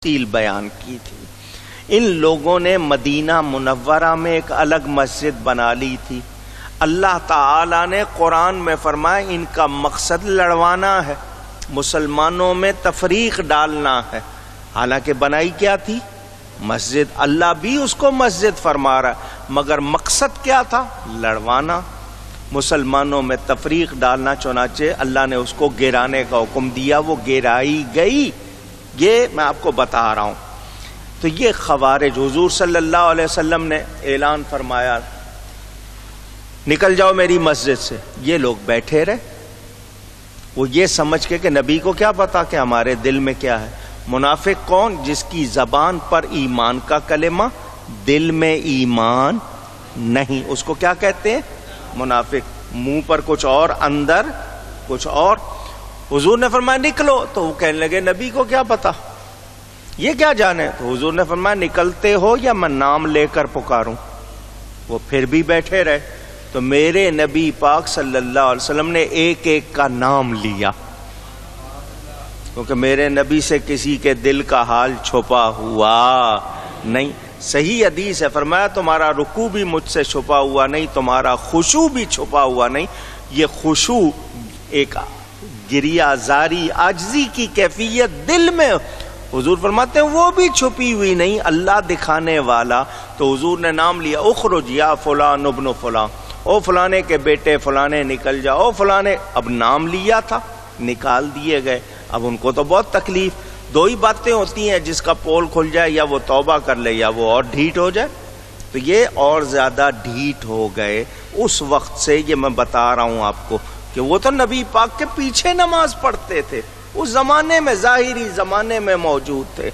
تفصیل بیان کی تھی۔ ان لوگوں نے مدینہ منورہ میں ایک الگ مسجد بنا لی تھی۔ اللہ تعالی نے قرآن میں فرمایا ان کا مقصد لڑوانا ہے، مسلمانوں میں تفریق ڈالنا ہے۔ حالانکہ بنائی کیا تھی؟ مسجد۔ اللہ بھی اس کو مسجد فرما رہا ہے، مگر مقصد کیا تھا؟ لڑوانا، مسلمانوں میں تفریق ڈالنا۔ چنانچہ اللہ نے اس کو گرانے کا حکم دیا، وہ گرائی گئی۔ یہ میں آپ کو بتا رہا ہوں۔ تو یہ خوارج، حضور صلی اللہ علیہ وسلم نے اعلان فرمایا نکل جاؤ میری مسجد سے، یہ لوگ بیٹھے رہے۔ وہ یہ سمجھ کے کہ نبی کو کیا پتا کہ ہمارے دل میں کیا ہے۔ منافق کون؟ جس کی زبان پر ایمان کا کلمہ، دل میں ایمان نہیں، اس کو کیا کہتے ہیں؟ منافق۔ منہ پر کچھ اور، اندر کچھ اور۔ حضور نے فرمایا نکلو، تو وہ کہنے لگے نبی کو کیا پتا، یہ کیا جانے۔ تو حضور نے فرمایا نکلتے ہو یا میں نام لے کر پکاروں؟ وہ پھر بھی بیٹھے رہے۔ تو میرے نبی پاک صلی اللہ علیہ وسلم نے ایک ایک کا نام لیا، کیونکہ میرے نبی سے کسی کے دل کا حال چھپا ہوا نہیں۔ صحیح حدیث ہے، فرمایا تمہارا رکوع بھی مجھ سے چھپا ہوا نہیں، تمہارا خشوع بھی چھپا ہوا نہیں۔ یہ خشوع ایک گریہ زاری، عاجزی کی کیفیت دل میں، حضور فرماتے ہیں وہ بھی چھپی ہوئی نہیں، اللہ دکھانے والا۔ تو حضور نے نام لیا، اخرج یا فلان ابن فلان، او فلانے کے بیٹے فلانے نکل جاؤ، او فلانے۔ اب نام لیا تھا، نکال دیے گئے۔ اب ان کو تو بہت تکلیف۔ دو ہی باتیں ہوتی ہیں، جس کا پول کھل جائے یا وہ توبہ کر لے یا وہ اور ڈھیٹ ہو جائے۔ تو یہ اور زیادہ ڈھیٹ ہو گئے اس وقت سے۔ یہ میں بتا رہا ہوں آپ کو کہ وہ تو نبی پاک کے پیچھے نماز پڑھتے تھے، اس زمانے میں، ظاہری زمانے میں موجود تھے۔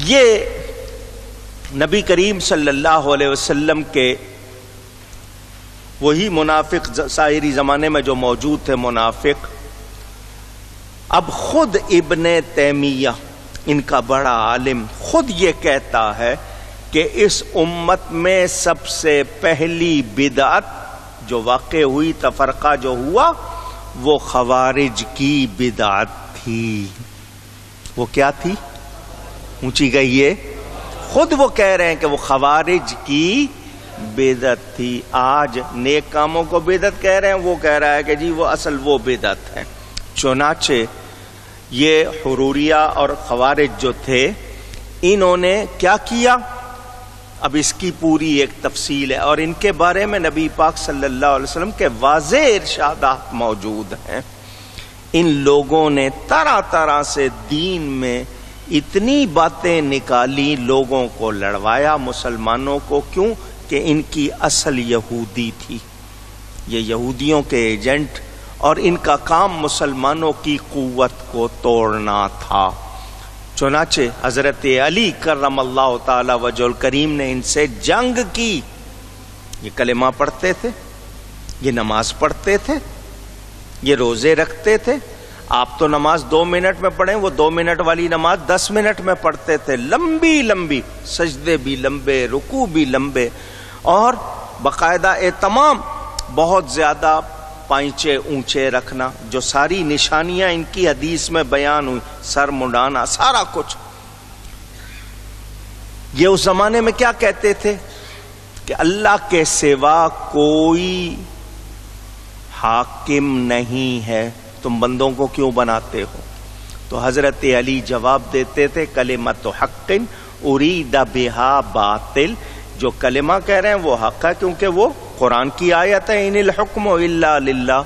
یہ نبی کریم صلی اللہ علیہ وسلم کے وہی منافق ظاہری زمانے میں جو موجود تھے، منافق۔ اب خود ابن تیمیہ، ان کا بڑا عالم، خود یہ کہتا ہے کہ اس امت میں سب سے پہلی بدعت جو واقع ہوئی، تفرقہ جو ہوا، وہ خوارج کی بدعت تھی۔ وہ کیا تھی؟ اونچی گئی ہے، خود وہ کہہ رہے ہیں کہ وہ خوارج کی بدعت تھی۔ آج نیک کاموں کو بدعت کہہ رہے ہیں، وہ کہہ رہا ہے کہ جی وہ اصل وہ بدعت ہے۔ چنانچہ یہ حروریہ اور خوارج جو تھے، انہوں نے کیا کیا؟ اب اس کی پوری ایک تفصیل ہے، اور ان کے بارے میں نبی پاک صلی اللہ علیہ وسلم کے واضح ارشادات موجود ہیں۔ ان لوگوں نے طرح طرح سے دین میں اتنی باتیں نکالی، لوگوں کو لڑوایا، مسلمانوں کو۔ کیوں؟ کہ ان کی اصل یہودی تھی، یہ یہودیوں کے ایجنٹ، اور ان کا کام مسلمانوں کی قوت کو توڑنا تھا۔ چنانچہ حضرت علی کرم اللہ تعالی وجہ الکریم نے ان سے جنگ کی۔ یہ کلمہ پڑھتے تھے، یہ نماز پڑھتے تھے، یہ روزے رکھتے تھے۔ آپ تو نماز 2 منٹ میں پڑھیں، وہ 2 منٹ والی نماز 10 منٹ میں پڑھتے تھے، لمبی لمبی، سجدے بھی لمبے، رکوع بھی لمبے، اور باقاعدہ تمام بہت زیادہ پائچے اونچے رکھنا، جو ساری نشانیاں ان کی حدیث میں بیان ہوئی، سر منڈانا، سارا کچھ۔ یہ اس زمانے میں کیا کہتے تھے کہ اللہ کے سوا کوئی حاکم نہیں ہے، تم بندوں کو کیوں بناتے ہو؟ تو حضرت علی جواب دیتے تھے کلمۃ حق ارید بہا باطل، جو کلمہ کہہ رہے ہیں وہ حق ہے، کیونکہ وہ قرآن کی آیت ہے، ان الحکم الا للہ،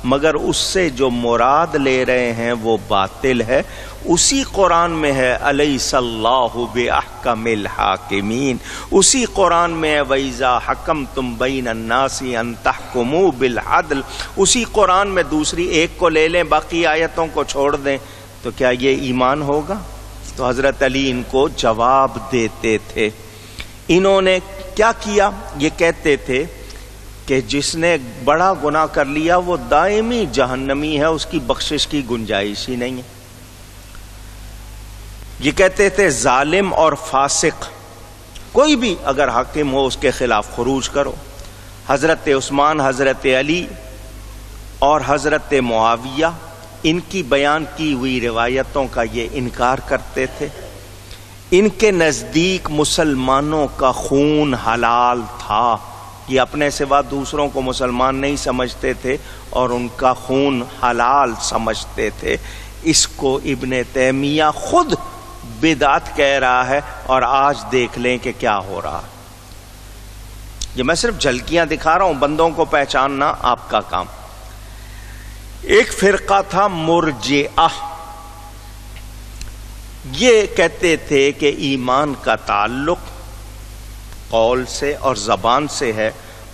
مگر اس سے جو مراد لے رہے ہیں وہ باطل ہے۔ اسی قرآن میں ہے الیس اللہ باحکم الحاکمین، اسی قرآن میں ہے وَإِذَا حَكَمْتُمْ بَيْنَ النَّاسِ أَن تَحْكُمُوا بِالْعَدْلِ، اسی قرآن میں دوسری ایک کو لے لیں، باقی آیتوں کو چھوڑ دیں، تو کیا یہ ایمان ہوگا؟ تو حضرت علی ان کو جواب دیتے تھے۔ انہوں نے کیا کیا؟ یہ کہتے تھے کہ جس نے بڑا گناہ کر لیا وہ دائمی جہنمی ہے، اس کی بخشش کی گنجائش ہی نہیں ہے۔ یہ کہتے تھے ظالم اور فاسق کوئی بھی اگر حاکم ہو اس کے خلاف خروج کرو۔ حضرت عثمان، حضرت علی اور حضرت معاویہ ان کی بیان کی ہوئی روایتوں کا یہ انکار کرتے تھے۔ ان کے نزدیک مسلمانوں کا خون حلال تھا، یہ اپنے سوا دوسروں کو مسلمان نہیں سمجھتے تھے اور ان کا خون حلال سمجھتے تھے۔ اس کو ابن تیمیہ خود بدعت کہہ رہا ہے، اور آج دیکھ لیں کہ کیا ہو رہا ہے۔ یہ میں صرف جھلکیاں دکھا رہا ہوں، بندوں کو پہچاننا آپ کا کام۔ ایک فرقہ تھا مرجئہ، یہ کہتے تھے کہ ایمان کا تعلق قول سے اور زبان سے ہے،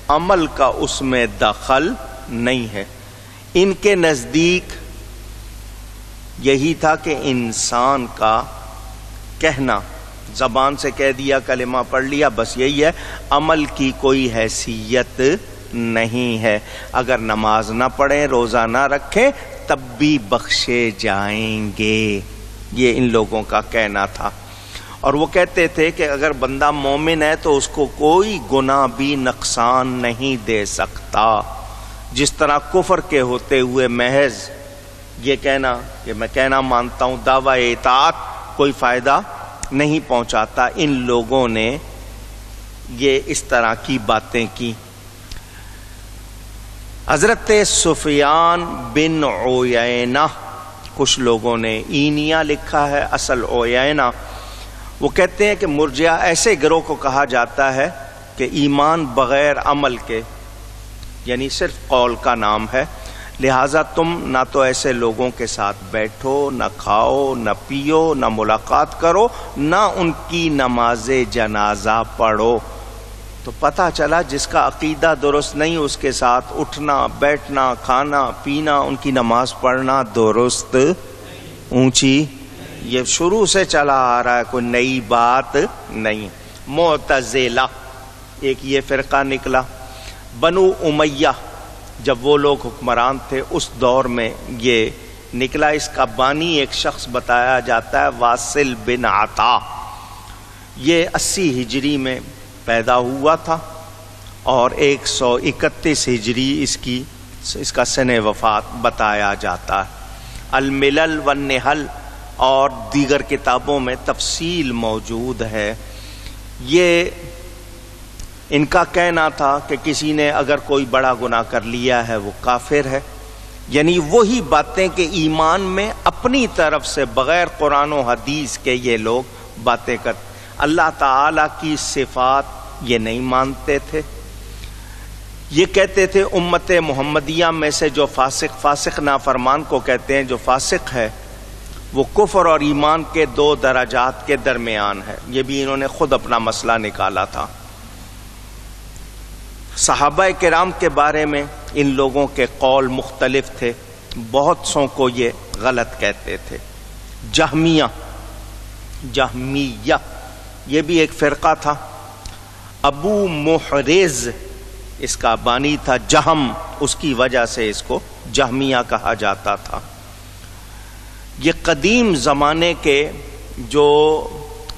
عمل کا اس میں دخل نہیں ہے۔ ان کے نزدیک یہی تھا کہ انسان کا کہنا، زبان سے کہہ دیا، کلمہ پڑھ لیا، بس یہی ہے، عمل کی کوئی حیثیت نہیں ہے۔ اگر نماز نہ پڑھیں، روزہ نہ رکھیں، تب بھی بخشے جائیں گے، یہ ان لوگوں کا کہنا تھا۔ اور وہ کہتے تھے کہ اگر بندہ مومن ہے تو اس کو کوئی گناہ بھی نقصان نہیں دے سکتا، جس طرح کفر کے ہوتے ہوئے محض یہ کہنا کہ میں کہنا مانتا ہوں، دعوی اطاعت کوئی فائدہ نہیں پہنچاتا۔ ان لوگوں نے یہ اس طرح کی باتیں کی۔ حضرت سفیان بن عیینہ، کچھ لوگوں نے اینیا لکھا ہے، اصل عیینہ، وہ کہتے ہیں کہ مرجئہ ایسے گروہ کو کہا جاتا ہے کہ ایمان بغیر عمل کے، یعنی صرف قول کا نام ہے، لہٰذا تم نہ تو ایسے لوگوں کے ساتھ بیٹھو، نہ کھاؤ، نہ پیو، نہ ملاقات کرو، نہ ان کی نماز جنازہ پڑھو۔ تو پتہ چلا جس کا عقیدہ درست نہیں، اس کے ساتھ اٹھنا، بیٹھنا، کھانا، پینا، ان کی نماز پڑھنا درست اونچی، یہ شروع سے چلا آ رہا ہے، کوئی نئی بات نہیں۔ معتزلہ ایک یہ فرقہ نکلا۔ بنو امیہ، جب وہ لوگ حکمران تھے اس دور میں یہ نکلا۔ اس کا بانی ایک شخص بتایا جاتا ہے واصل بن عطا، یہ 80 ہجری میں پیدا ہوا تھا اور 131 ہجری اس کا سن وفات بتایا جاتا ہے۔ الملل والنحل اور دیگر کتابوں میں تفصیل موجود ہے۔ یہ ان کا کہنا تھا کہ کسی نے اگر کوئی بڑا گناہ کر لیا ہے وہ کافر ہے، یعنی وہی باتیں کہ ایمان میں اپنی طرف سے بغیر قرآن و حدیث کے یہ لوگ باتیں کرتے۔ اللہ تعالی کی صفات یہ نہیں مانتے تھے۔ یہ کہتے تھے امت محمدیہ میں سے جو فاسق نافرمان کو کہتے ہیں، جو فاسق ہے وہ کفر اور ایمان کے 2 درجات کے درمیان ہے۔ یہ بھی انہوں نے خود اپنا مسئلہ نکالا تھا۔ صحابہ کرام کے بارے میں ان لوگوں کے قول مختلف تھے، بہت سوں کو یہ غلط کہتے تھے۔ جہمیہ یہ بھی ایک فرقہ تھا۔ ابو محرز اس کا بانی تھا، جہم، اس کی وجہ سے اس کو جہمیہ کہا جاتا تھا۔ یہ قدیم زمانے کے جو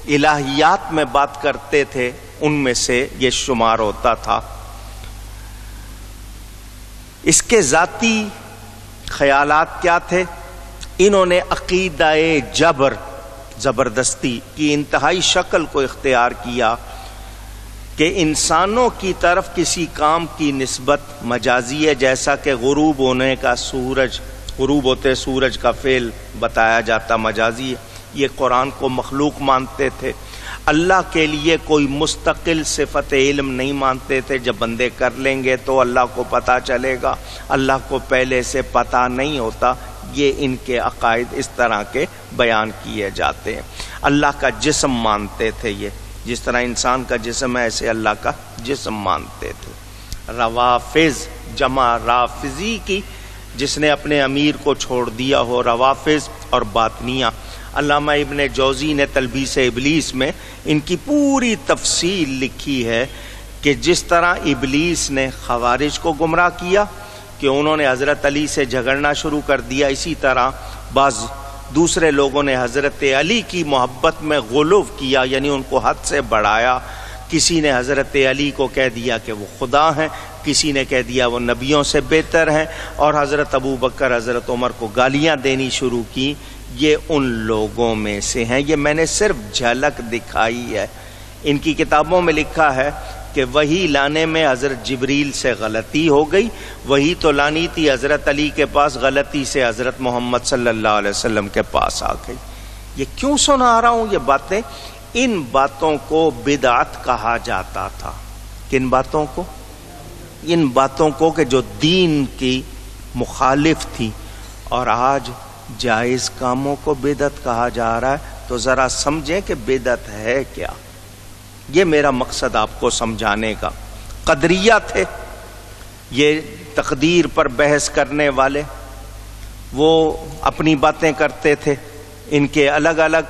الہیات میں بات کرتے تھے ان میں سے یہ شمار ہوتا تھا۔ اس کے ذاتی خیالات کیا تھے؟ انہوں نے عقیدہ جبر، زبردستی کی انتہائی شکل کو اختیار کیا کہ انسانوں کی طرف کسی کام کی نسبت مجازی ہے، جیسا کہ غروب ہونے کا سورج، غروب ہوتے سورج کا فعل بتایا جاتا مجازی ہے۔ یہ قرآن کو مخلوق مانتے تھے۔ اللہ کے لیے کوئی مستقل صفت علم نہیں مانتے تھے، جب بندے کر لیں گے تو اللہ کو پتہ چلے گا، اللہ کو پہلے سے پتہ نہیں ہوتا۔ یہ ان کے عقائد اس طرح کے بیان کیے جاتے ہیں۔ اللہ کا جسم مانتے تھے، یہ جس طرح انسان کا جسم ہے ایسے اللہ کا جسم مانتے تھے۔ روافض، جمع رافضی کی، جس نے اپنے امیر کو چھوڑ دیا ہو، روافض اور باطنیہ۔ علامہ ابن جوزی نے تلبیس ابلیس میں ان کی پوری تفصیل لکھی ہے کہ جس طرح ابلیس نے خوارج کو گمراہ کیا کہ انہوں نے حضرت علی سے جھگڑنا شروع کر دیا، اسی طرح بعض دوسرے لوگوں نے حضرت علی کی محبت میں غلو کیا، یعنی ان کو حد سے بڑھایا۔ کسی نے حضرت علی کو کہہ دیا کہ وہ خدا ہیں، کسی نے کہہ دیا وہ نبیوں سے بہتر ہیں، اور حضرت ابو بکر حضرت عمر کو گالیاں دینی شروع کی. یہ ان لوگوں میں سے ہیں. یہ میں نے صرف جھلک دکھائی ہے. ان کی کتابوں میں لکھا ہے کہ وہی لانے میں حضرت جبریل سے غلطی ہو گئی، وہی تو لانی تھی حضرت علی کے پاس، غلطی سے حضرت محمد صلی اللہ علیہ وسلم کے پاس آ گئی. یہ کیوں سنا رہا ہوں یہ باتیں؟ ان باتوں کو بدعت کہا جاتا تھا. کن باتوں کو؟ ان باتوں کو کہ جو دین کی مخالف تھی، اور آج جائز کاموں کو بدعت کہا جا رہا ہے. تو ذرا سمجھیں کہ بدعت ہے کیا. یہ میرا مقصد آپ کو سمجھانے کا. قدریہ تھے یہ، تقدیر پر بحث کرنے والے، وہ اپنی باتیں کرتے تھے. ان کے الگ الگ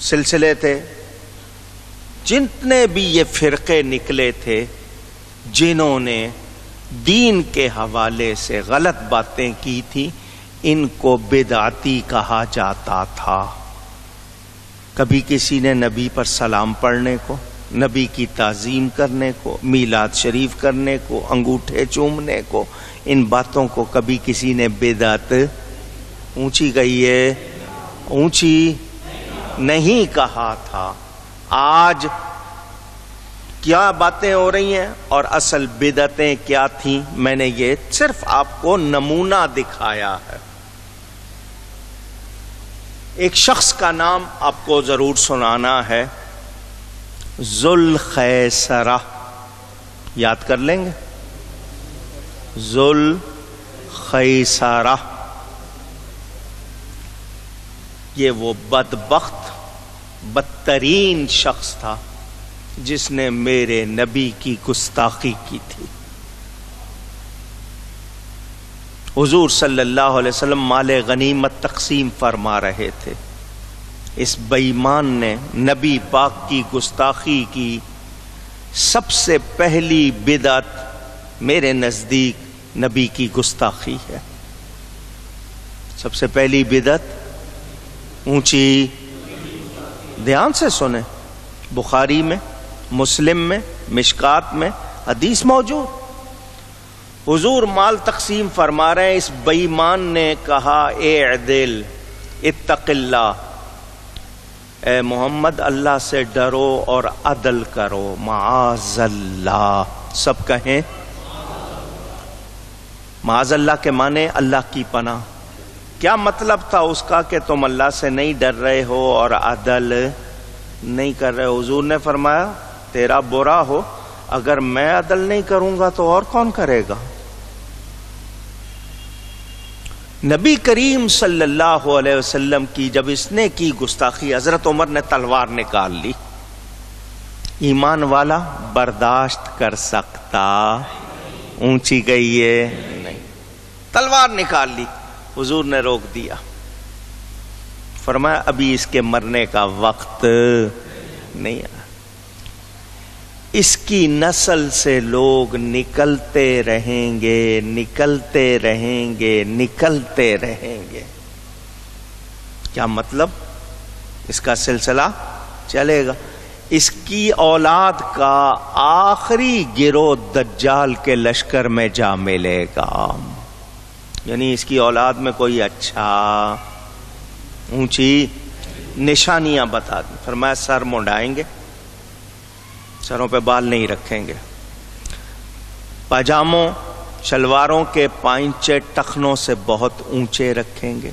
سلسلے تھے. جتنے بھی یہ فرقے نکلے تھے جنہوں نے دین کے حوالے سے غلط باتیں کی تھی، ان کو بدعتی کہا جاتا تھا. کبھی کسی نے نبی پر سلام پڑھنے کو، نبی کی تعظیم کرنے کو، میلاد شریف کرنے کو، انگوٹھے چومنے کو، ان باتوں کو کبھی کسی نے بدعت، اونچی گئی ہے، اونچی نہیں کہا تھا. آج کیا باتیں ہو رہی ہیں اور اصل بدعتیں کیا تھیں، میں نے یہ صرف آپ کو نمونہ دکھایا ہے. ایک شخص کا نام آپ کو ضرور سنانا ہے، ذوالخیسرہ. یاد کر لیں گے؟ ذوالخیسرہ. یہ وہ بدبخت بدترین شخص تھا جس نے میرے نبی کی گستاخی کی تھی. حضور صلی اللہ علیہ وسلم مال غنیمت تقسیم فرما رہے تھے. اس بے ایمان نے نبی پاک کی گستاخی کی. سب سے پہلی بدعت میرے نزدیک نبی کی گستاخی ہے. سب سے پہلی بدعت اونچی، دھیان سے سنیں، بخاری میں، مسلم میں، مشکات میں حدیث موجود. حضور مال تقسیم فرما رہے ہیں. اس بے ایمان نے کہا اعدل، اتق اللہ، اے محمد اللہ سے ڈرو اور عدل کرو. معاذ اللہ. سب کہیں معاذ اللہ کے معنی اللہ کی پناہ. کیا مطلب تھا اس کا کہ تم اللہ سے نہیں ڈر رہے ہو اور عدل نہیں کر رہے ہو؟ حضور نے فرمایا تیرا برا ہو، اگر میں عدل نہیں کروں گا تو اور کون کرے گا؟ نبی کریم صلی اللہ علیہ وسلم کی جب اس نے کی گستاخی، حضرت عمر نے تلوار نکال لی. ایمان والا برداشت کر سکتا؟ اونچی گئی ہے نہیں. تلوار نکال لی. حضور نے روک دیا، فرمایا ابھی اس کے مرنے کا وقت نہیں آیا. اس کی نسل سے لوگ نکلتے رہیں گے، نکلتے رہیں گے، نکلتے رہیں گے. کیا مطلب؟ اس کا سلسلہ چلے گا. اس کی اولاد کا آخری گروہ دجال کے لشکر میں جا ملے گا. یعنی اس کی اولاد میں کوئی اچھا اونچی نشانیاں بتا دیں. فرمایا سر منڈائیں گے، سروں پہ بال نہیں رکھیں گے، پاجاموں شلواروں کے پائنچے ٹخنوں سے بہت اونچے رکھیں گے،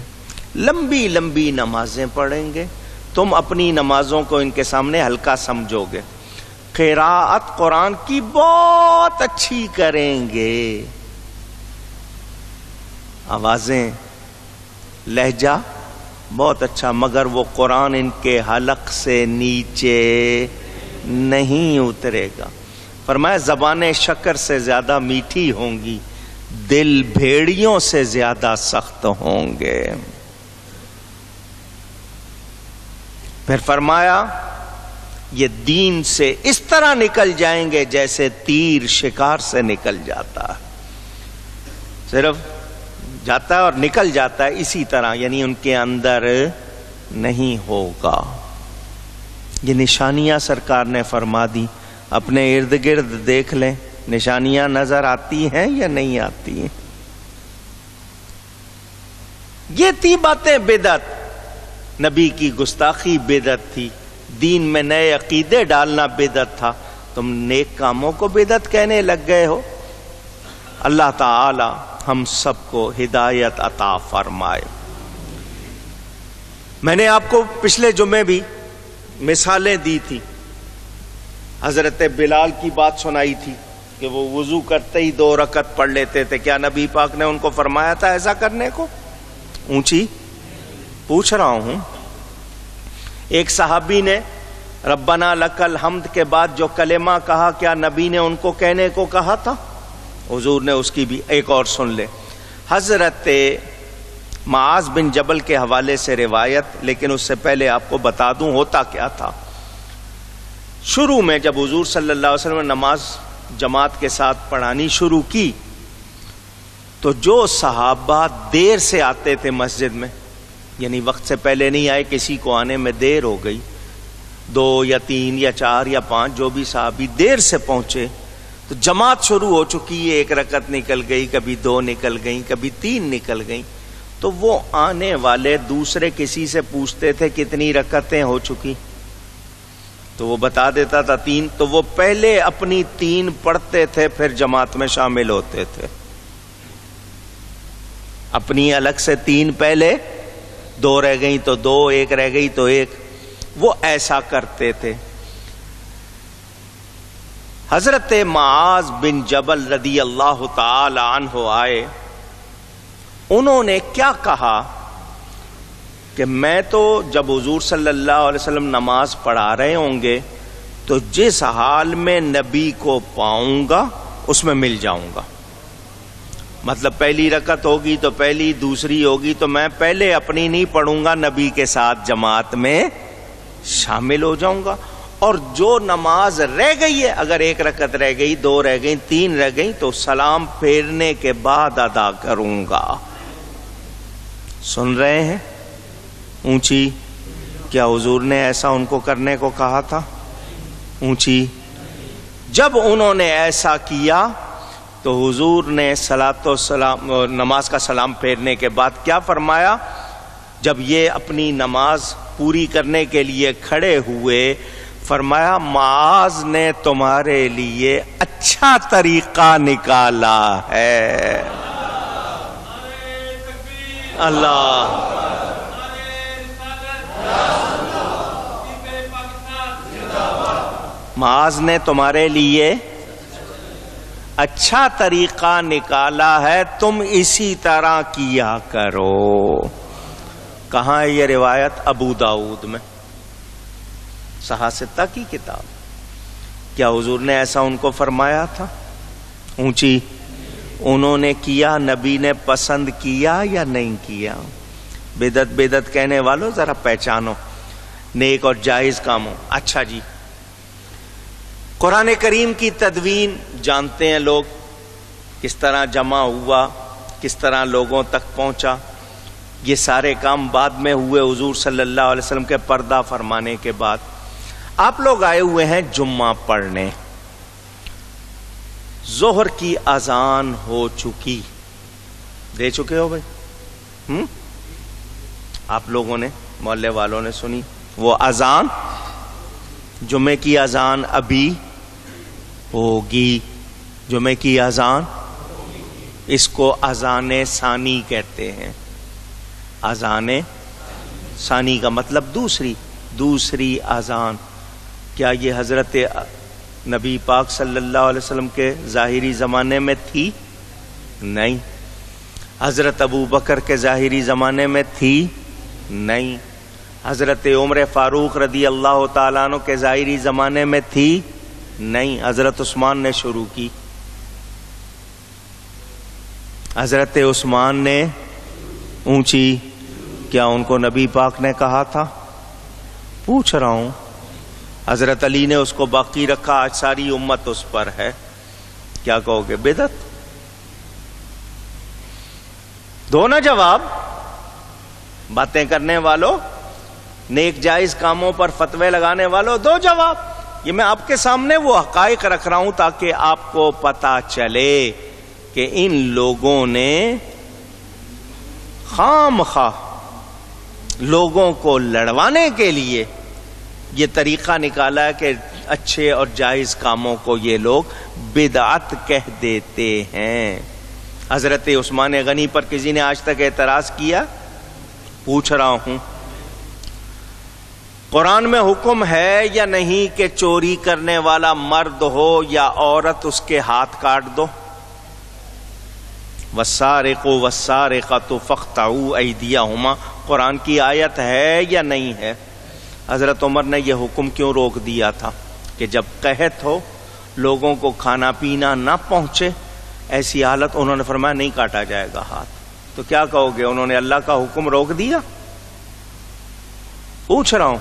لمبی لمبی نمازیں پڑھیں گے. تم اپنی نمازوں کو ان کے سامنے ہلکا سمجھو گے. قراءت قرآن کی بہت اچھی کریں گے، آوازیں، لہجہ بہت اچھا، مگر وہ قرآن ان کے حلق سے نیچے نہیں اترے گا. فرمایا زبانیں شکر سے زیادہ میٹھی ہوں گی، دل بھیڑیوں سے زیادہ سخت ہوں گے. پھر فرمایا یہ دین سے اس طرح نکل جائیں گے جیسے تیر شکار سے نکل جاتا ہے. صرف جاتا ہے اور نکل جاتا ہے، اسی طرح یعنی ان کے اندر نہیں ہوگا. یہ نشانیاں سرکار نے فرما دی. اپنے ارد گرد دیکھ لیں، نشانیاں نظر آتی ہیں یا نہیں آتی ہیں؟ یہ تھی باتیں بدعت، نبی کی گستاخی بدعت تھی، دین میں نئے عقیدے ڈالنا بدعت تھا، تم نیک کاموں کو بدعت کہنے لگ گئے ہو۔ اللہ تعالی ہم سب کو ہدایت عطا فرمائے۔ میں نے آپ کو پچھلے جمعے بھی مثالیں دی تھی، حضرت بلال کی بات سنائی تھی کہ وہ وضو کرتے ہی 2 رکعت پڑھ لیتے تھے، کیا نبی پاک نے ان کو فرمایا تھا ایسا کرنے کو؟ اونچی پوچھ رہا ہوں۔ ایک صحابی نے ربنا لک الحمد کے بعد جو کلمہ کہا، کیا نبی نے ان کو کہنے کو کہا تھا؟ حضور نے اس کی بھی ایک اور سن لے، حضرت معاذ بن جبل کے حوالے سے روایت، لیکن اس سے پہلے آپ کو بتا دوں ہوتا کیا تھا۔ شروع میں جب حضور صلی اللہ علیہ وسلم نے نماز جماعت کے ساتھ پڑھانی شروع کی تو جو صحابہ دیر سے آتے تھے مسجد میں، یعنی وقت سے پہلے نہیں آئے، کسی کو آنے میں دیر ہو گئی، 2 یا 3 یا 4 یا 5 جو بھی صحابی دیر سے پہنچے تو جماعت شروع ہو چکی ہے، 1 رکعت نکل گئی، کبھی 2 نکل گئیں، کبھی 3 نکل گئیں، تو وہ آنے والے دوسرے کسی سے پوچھتے تھے کتنی رکعتیں ہو چکی، تو وہ بتا دیتا تھا 3، تو وہ پہلے اپنی 3 پڑھتے تھے، پھر جماعت میں شامل ہوتے تھے، اپنی الگ سے 3 پہلے، 2 رہ گئیں تو 2، 1 رہ گئی تو 1، وہ ایسا کرتے تھے۔ حضرت معاذ بن جبل رضی اللہ تعالی عنہ آئے، انہوں نے کیا کہا کہ میں تو جب حضور صلی اللہ علیہ وسلم نماز پڑھا رہے ہوں گے تو جس حال میں نبی کو پاؤں گا اس میں مل جاؤں گا، مطلب پہلی رکعت ہوگی تو پہلی، دوسری ہوگی تو میں پہلے اپنی نہیں پڑھوں گا، نبی کے ساتھ جماعت میں شامل ہو جاؤں گا، اور جو نماز رہ گئی ہے، اگر 1 رکعت رہ گئی، 2 رہ گئی، 3 رہ گئی، تو سلام پھیرنے کے بعد ادا کروں گا۔ سن رہے ہیں؟ اونچی، کیا حضور نے ایسا ان کو کرنے کو کہا تھا؟ اونچی، جب انہوں نے ایسا کیا تو حضور نے صلاۃ و سلام، نماز کا سلام پھیرنے کے بعد کیا فرمایا؟ جب یہ اپنی نماز پوری کرنے کے لیے کھڑے ہوئے، فرمایا معاذ نے تمہارے لیے اچھا طریقہ نکالا ہے۔ اللہ، معاذ نے تمہارے لیے اچھا طریقہ نکالا ہے، تم اسی طرح کیا کرو۔ کہاں ہے یہ روایت؟ ابو داؤد میں، صحاح کی کتاب۔ کیا حضور نے ایسا ان کو فرمایا تھا؟ اونچی، انہوں نے کیا، نبی نے پسند کیا یا نہیں کیا؟ بدعت بدعت کہنے والوں ذرا پہچانو نیک اور جائز کاموں۔ اچھا جی، قرآن کریم کی تدوین جانتے ہیں لوگ، کس طرح جمع ہوا، کس طرح لوگوں تک پہنچا، یہ سارے کام بعد میں ہوئے حضور صلی اللہ علیہ وسلم کے پردہ فرمانے کے بعد۔ آپ لوگ آئے ہوئے ہیں جمعہ پڑھنے، ظہر کی اذان ہو چکی، دے چکے ہو بھائی؟ آپ لوگوں نے، محلے والوں نے سنی وہ اذان؟ جمعے کی اذان ابھی ہوگی، جمعے کی اذان، اس کو اذان ثانی کہتے ہیں۔ اذان ثانی کا مطلب دوسری اذان۔ کیا یہ حضرت نبی پاک صلی اللہ علیہ وسلم کے ظاہری زمانے میں تھی؟ نہیں۔ حضرت ابو بکر کے ظاہری زمانے میں تھی؟ نہیں۔ حضرت عمر فاروق رضی اللہ تعالیٰ عنہ کے ظاہری زمانے میں تھی؟ نہیں۔ حضرت عثمان نے شروع کی، حضرت عثمان نے، اونچی، کیا ان کو نبی پاک نے کہا تھا؟ پوچھ رہا ہوں۔ حضرت علی نے اس کو باقی رکھا، آج ساری امت اس پر ہے، کیا کہو گے؟ بدعت؟ دو نا جواب، باتیں کرنے والوں، نیک جائز کاموں پر فتوے لگانے والوں، دو جواب۔ یہ میں آپ کے سامنے وہ حقائق رکھ رہا ہوں تاکہ آپ کو پتا چلے کہ ان لوگوں نے خام خواہ لوگوں کو لڑوانے کے لیے یہ طریقہ نکالا ہے کہ اچھے اور جائز کاموں کو یہ لوگ بدعت کہہ دیتے ہیں۔ حضرت عثمان غنی پر کسی نے آج تک اعتراض کیا؟ پوچھ رہا ہوں، قرآن میں حکم ہے یا نہیں کہ چوری کرنے والا مرد ہو یا عورت اس کے ہاتھ کاٹ دو؟ والسارق والسارقۃ فاقطعوا ایدیہما، قرآن کی آیت ہے یا نہیں ہے؟ حضرت عمر نے یہ حکم کیوں روک دیا تھا کہ جب قحط ہو، لوگوں کو کھانا پینا نہ پہنچے، ایسی حالت انہوں نے فرمایا نہیں کاٹا جائے گا ہاتھ۔ تو کیا کہو گے، انہوں نے اللہ کا حکم روک دیا؟ پوچھ رہا ہوں،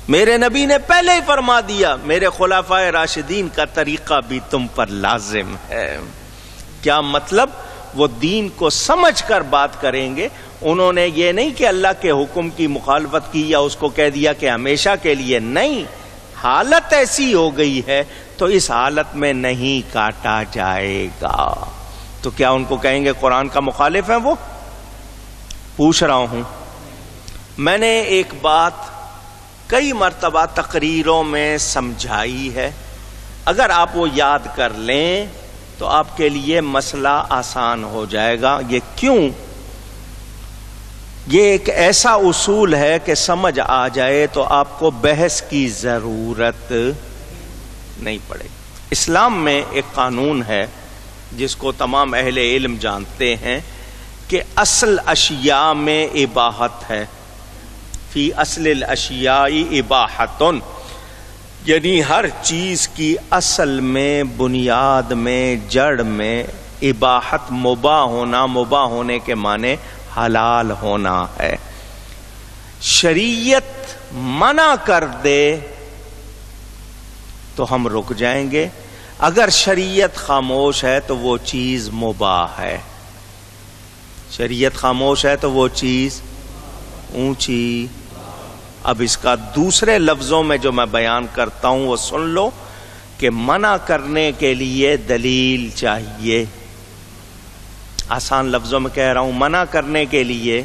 میرے نبی نے پہلے ہی فرما دیا، میرے خلفائے راشدین کا طریقہ بھی تم پر لازم ہے۔ کیا مطلب؟ وہ دین کو سمجھ کر بات کریں گے۔ انہوں نے یہ نہیں کہ اللہ کے حکم کی مخالفت کی یا اس کو کہہ دیا کہ ہمیشہ کے لیے، نہیں، حالت ایسی ہو گئی ہے تو اس حالت میں نہیں کاٹا جائے گا۔ تو کیا ان کو کہیں گے قرآن کا مخالف ہے وہ؟ پوچھ رہا ہوں۔ میں نے ایک بات کئی مرتبہ تقریروں میں سمجھائی ہے، اگر آپ وہ یاد کر لیں تو آپ کے لیے مسئلہ آسان ہو جائے گا۔ یہ کیوں؟ یہ ایک ایسا اصول ہے کہ سمجھ آ جائے تو آپ کو بحث کی ضرورت نہیں پڑے۔ اسلام میں ایک قانون ہے جس کو تمام اہل علم جانتے ہیں کہ اصل اشیاء میں اباحت ہے، فی اصل الاشیاء اباحۃ، یعنی ہر چیز کی اصل میں، بنیاد میں، جڑ میں اباحت، مباح ہونا، مباح ہونے کے معنی حلال ہونا ہے۔ شریعت منع کر دے تو ہم رک جائیں گے، اگر شریعت خاموش ہے تو وہ چیز مباح ہے۔ شریعت خاموش ہے تو وہ چیز اونچی۔ اب اس کا دوسرے لفظوں میں جو میں بیان کرتا ہوں وہ سن لو کہ منع کرنے کے لیے دلیل چاہیے۔ آسان لفظوں میں کہہ رہا ہوں، منع کرنے کے لیے